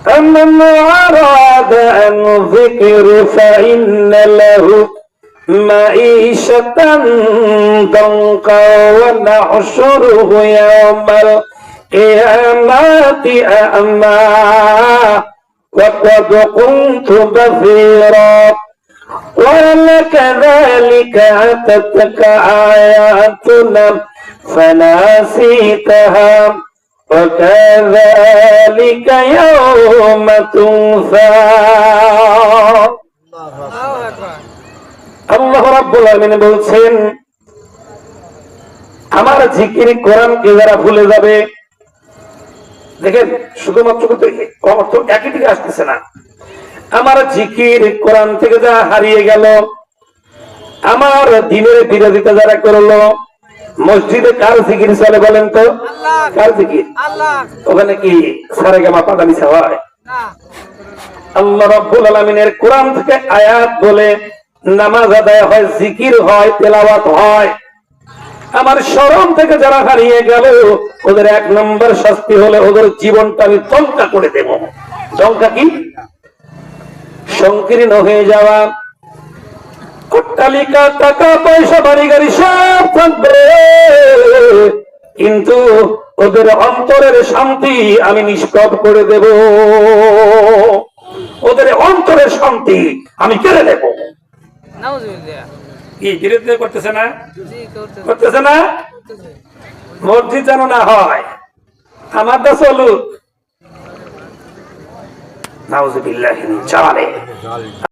فمن أراد عن ذكر فإن له معيشة ضنكا ونحشره يوم القيامة أعمى وقد كنت بصيرا قال كذلك أتتك آياتنا فنسيتها وكذلك يوم تنسى আল্লাহ রাব্বুল আলামিন বলছেন, আমার জিকির কোরআনকে যারা ভুলে যাবে, দেখেন শুধুমাত্র অর্থ একই দিকে আসতেছে না, আমার জিকির কোরআন থেকে যা হারিয়ে গেল, আমার দিনের বিরোধিতা যারা করলো, মসজিদে কার জিকির চলে বলেন তো? কার জিকির? ওখানে কি সারেগামা পাদানিসা হয়? আল্লাহ রাব্বুল আলামিনের কোরআন থেকে আয়াত বলে নামাজ আদায় হয়, জিকির হয়, তেলাওয়াত হয়। আমার শরম থেকে যারা হারিয়ে গেল, ওদের এক নম্বর শাস্তি হলে ওদের জীবনটা আমি ধ্বংস করে দেব। ধ্বংস কি? সংকীর্ণ হয়ে যাওয়া। অট্টালিকা, টাকা পয়সা, বাড়ি গাড়ি সব থাকবে, কিন্তু ওদের অন্তরের শান্তি আমি নিষ্কপ করে দেব। ওদের অন্তরের শান্তি আমি কেড়ে নেব। কি বিরোধিতা করতেছে না? করতেছে না? মসজিদ যেন না হয়, আমার দা চলুক। নাউযুবিল্লাহি মিন জালিক।